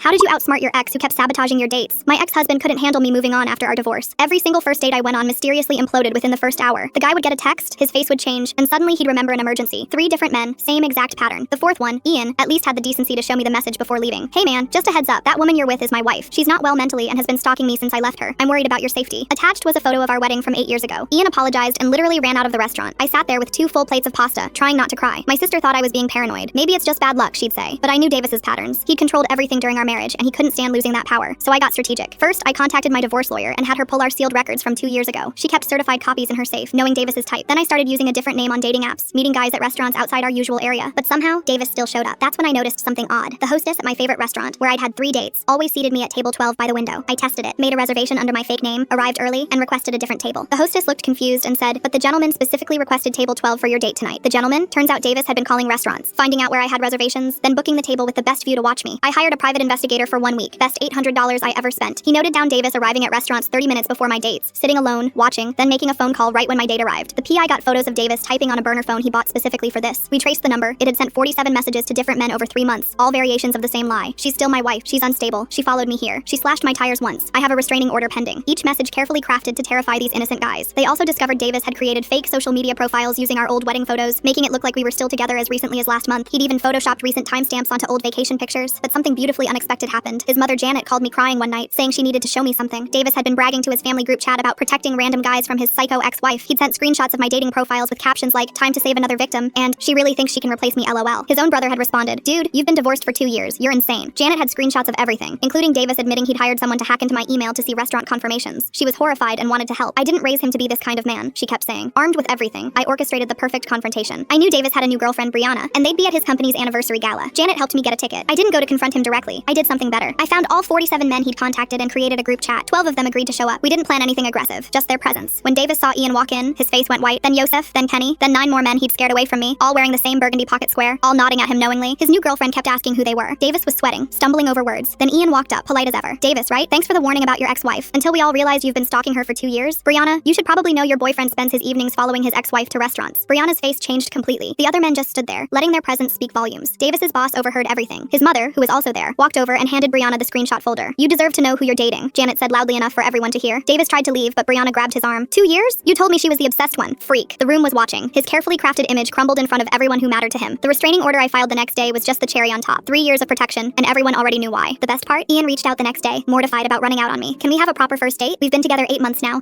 How did you outsmart your ex who kept sabotaging your dates? My ex-husband couldn't handle me moving on after our divorce. Every single first date I went on mysteriously imploded within the first hour. The guy would get a text, his face would change, and suddenly he'd remember an emergency. 3 different men, same exact pattern. The fourth one, Ian, at least had the decency to show me the message before leaving. Hey man, just a heads up, that woman you're with is my wife. She's not well mentally and has been stalking me since I left her. I'm worried about your safety. Attached was a photo of our wedding from 8 years ago. Ian apologized and literally ran out of the restaurant. I sat there with 2 full plates of pasta, trying not to cry. My sister thought I was being paranoid. Maybe it's just bad luck, she'd say. But I knew Davis's patterns. He'd controlled everything during our marriage, and he couldn't stand losing that power. So I got strategic. First, I contacted my divorce lawyer and had her pull our sealed records from 2 years ago. She kept certified copies in her safe, knowing Davis's type. Then I started using a different name on dating apps, meeting guys at restaurants outside our usual area. But somehow, Davis still showed up. That's when I noticed something odd. The hostess at my favorite restaurant, where I'd had 3 dates, always seated me at table 12 by the window. I tested it, made a reservation under my fake name, arrived early, and requested a different table. The hostess looked confused and said, "But the gentleman specifically requested table 12 for your date tonight." The gentleman? Turns out Davis had been calling restaurants, finding out where I had reservations, then booking the table with the best view to watch me. I hired a private investigator for 1 week. Best $800 I ever spent. He noted down Davis arriving at restaurants 30 minutes before my dates, sitting alone, watching, then making a phone call right when my date arrived. The PI got photos of Davis typing on a burner phone he bought specifically for this. We traced the number. It had sent 47 messages to different men over 3 months, all variations of the same lie. She's still my wife. She's unstable. She followed me here. She slashed my tires once. I have a restraining order pending. Each message carefully crafted to terrify these innocent guys. They also discovered Davis had created fake social media profiles using our old wedding photos, making it look like we were still together as recently as last month. He'd even photoshopped recent timestamps onto old vacation pictures. But something beautifully unexpected happened. His mother Janet called me crying one night, saying she needed to show me something. Davis had been bragging to his family group chat about protecting random guys from his psycho ex-wife. He'd sent screenshots of my dating profiles with captions like, "Time to save another victim," and "She really thinks she can replace me, LOL." His own brother had responded, "Dude, you've been divorced for 2 years. You're insane." Janet had screenshots of everything, including Davis admitting he'd hired someone to hack into my email to see restaurant confirmations. She was horrified and wanted to help. "I didn't raise him to be this kind of man," she kept saying. Armed with everything, I orchestrated the perfect confrontation. I knew Davis had a new girlfriend, Brianna, and they'd be at his company's anniversary gala. Janet helped me get a ticket. I didn't go to confront him directly. I did something better. I found all 47 men he'd contacted and created a group chat. 12 of them agreed to show up. We didn't plan anything aggressive, just their presence. When Davis saw Ian walk in, his face went white, then Yosef, then Kenny, then 9 more men he'd scared away from me, all wearing the same burgundy pocket square, all nodding at him knowingly. His new girlfriend kept asking who they were. Davis was sweating, stumbling over words. Then Ian walked up, polite as ever. "Davis, right? Thanks for the warning about your ex-wife. Until we all realized you've been stalking her for 2 years. Brianna, you should probably know your boyfriend spends his evenings following his ex-wife to restaurants." Brianna's face changed completely. The other men just stood there, letting their presence speak volumes. Davis's boss overheard everything. His mother, who was also there, walked over and handed Brianna the screenshot folder. "You deserve to know who you're dating," Janet said loudly enough for everyone to hear. Davis tried to leave, but Brianna grabbed his arm. "2 years? You told me she was the obsessed one." Freak. The room was watching. His carefully crafted image crumbled in front of everyone who mattered to him. The restraining order I filed the next day was just the cherry on top. 3 years of protection, and everyone already knew why. The best part? Ian reached out the next day, mortified about running out on me. "Can we have a proper first date? We've been together 8 months now."